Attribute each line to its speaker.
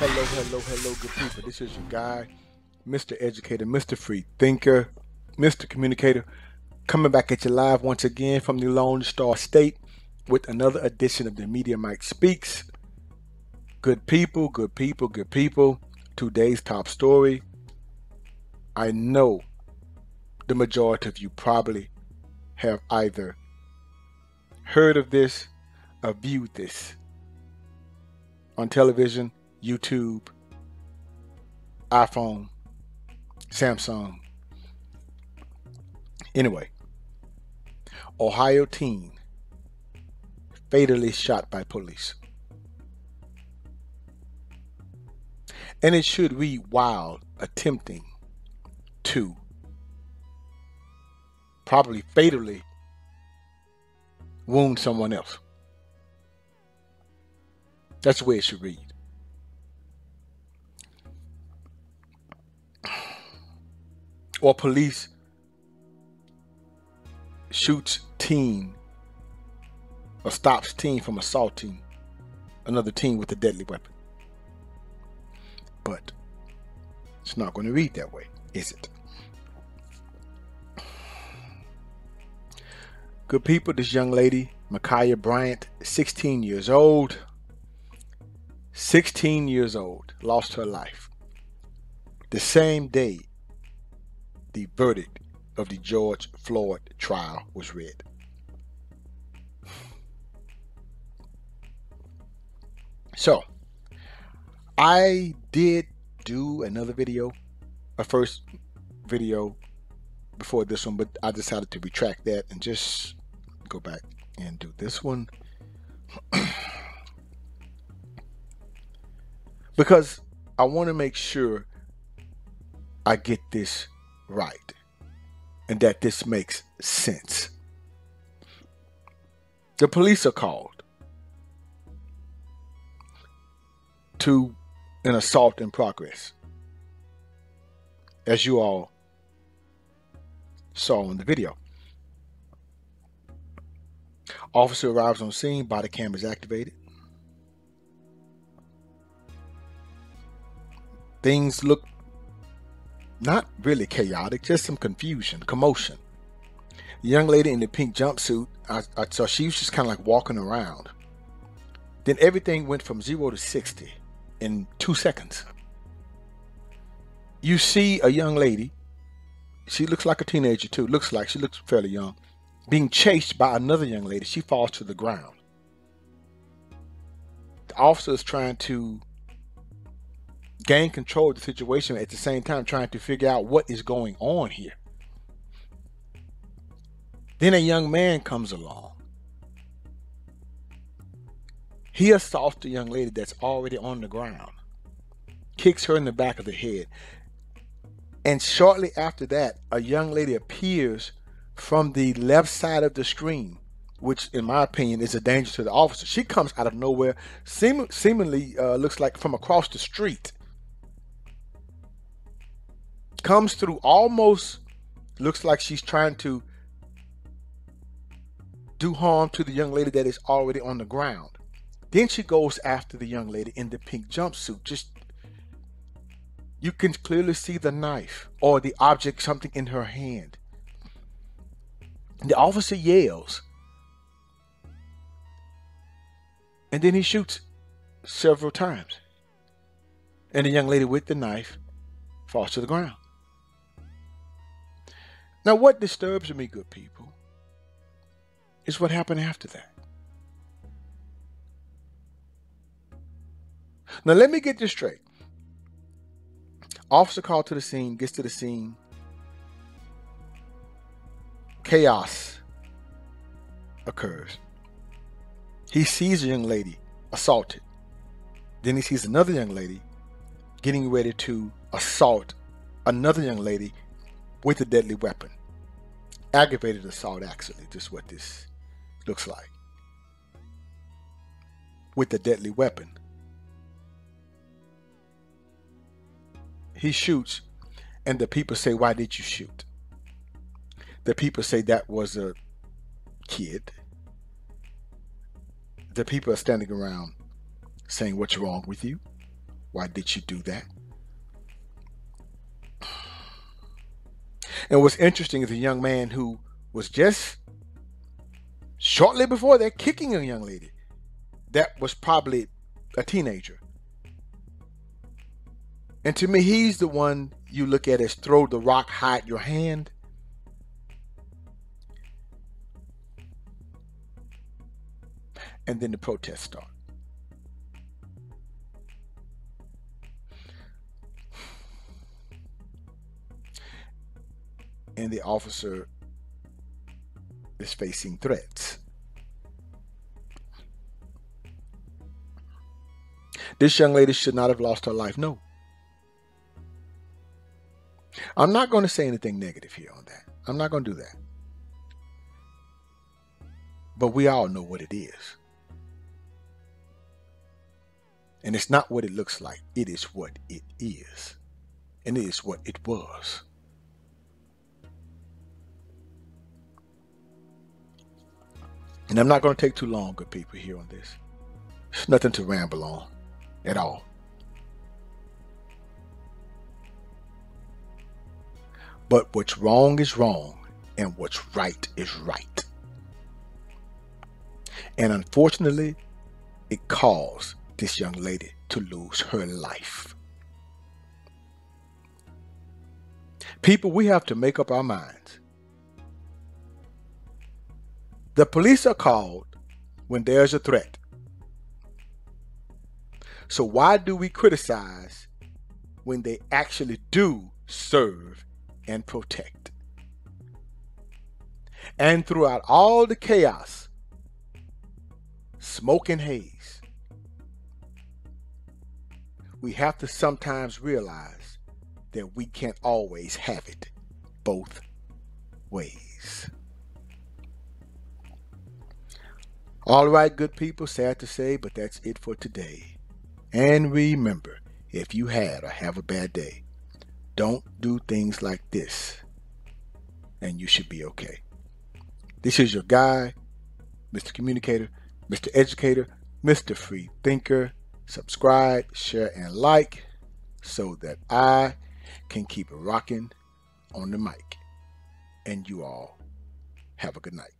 Speaker 1: Hello, hello, hello, good people. This is your guy, Mr. Educator, Mr. Free Thinker, Mr. Communicator, coming back at you live once again from the Lone Star State with another edition of the Media Mike Speaks. Good people, good people, good people. Today's top story. I know the majority of you probably have either heard of this or viewed this on television, YouTube, iPhone, Samsung. Anyway, Ohio teen fatally shot by police. And it should read while attempting to probably fatally wound someone else. That's the way it should read. Or police shoots teen or stops teen from assaulting another teen with a deadly weapon. But it's not going to read that way, is it? Good people, this young lady, Ma'Khia Bryant, 16 years old. 16 years old, lost her life. The same day the verdict of the George Floyd trial was read. So, I did do another video, a first video before this one, but I decided to retract that and just go back and do this one. Because I want to make sure I get this right and that this makes sense. The police are called to an assault in progress, as you all saw in the video. Officer arrives on scene, body cam is activated. Things look not really chaotic, just some confusion, commotion. The young lady in the pink jumpsuit, I saw she was just kind of like walking around. Then everything went from 0 to 60 in 2 seconds. You see a young lady, she looks like a teenager too, she looks fairly young, being chased by another young lady. She falls to the ground. The officer is trying to gain control of the situation, at the same time trying to figure out what is going on here. Then a young man comes along. He assaults the young lady that's already on the ground, kicks her in the back of the head. And shortly after that, a young lady appears from the left side of the screen, which in my opinion is a danger to the officer. She comes out of nowhere, seemingly looks like from across the street. Comes through, almost looks like she's trying to do harm to the young lady that is already on the ground. Then she goes after the young lady in the pink jumpsuit. Just, you can clearly see the knife or the object, something in her hand. The officer yells, and then he shoots several times. And the young lady with the knife falls to the ground. Now, what disturbs me, good people, is what happened after that. Now, let me get this straight. Officer called to the scene, gets to the scene. Chaos occurs. He sees a young lady assaulted. Then he sees another young lady getting ready to assault another young lady with a deadly weapon. Aggravated assault, actually, just what this looks like. With a deadly weapon. He shoots, and the people say, "Why did you shoot?" The people say that was a kid. The people are standing around saying, "What's wrong with you?" Why did you do that? And what's interesting is a young man who was just shortly before that kicking a young lady that was probably a teenager. And to me, he's the one you look at as throw the rock, hide your hand. And then the protests start. And the officer is facing threats. This young lady should not have lost her life. No. I'm not going to say anything negative here on that. I'm not going to do that. But we all know what it is. And it's not what it looks like. It is what it is. And it is what it was. And I'm not going to take too long, good people, here on this. There's nothing to ramble on at all. But what's wrong is wrong, and what's right is right. And unfortunately, it caused this young lady to lose her life. People, we have to make up our minds. The police are called when there's a threat. So why do we criticize when they actually do serve and protect? And throughout all the chaos, smoke and haze, we have to sometimes realize that we can't always have it both ways. All right, good people, sad to say, but that's it for today. And remember, if you had or have a bad day, don't do things like this, and you should be okay. This is your guy, Mr. Communicator, Mr. Educator, Mr. Free Thinker. Subscribe, share, and like so that I can keep rocking on the mic. And you all have a good night.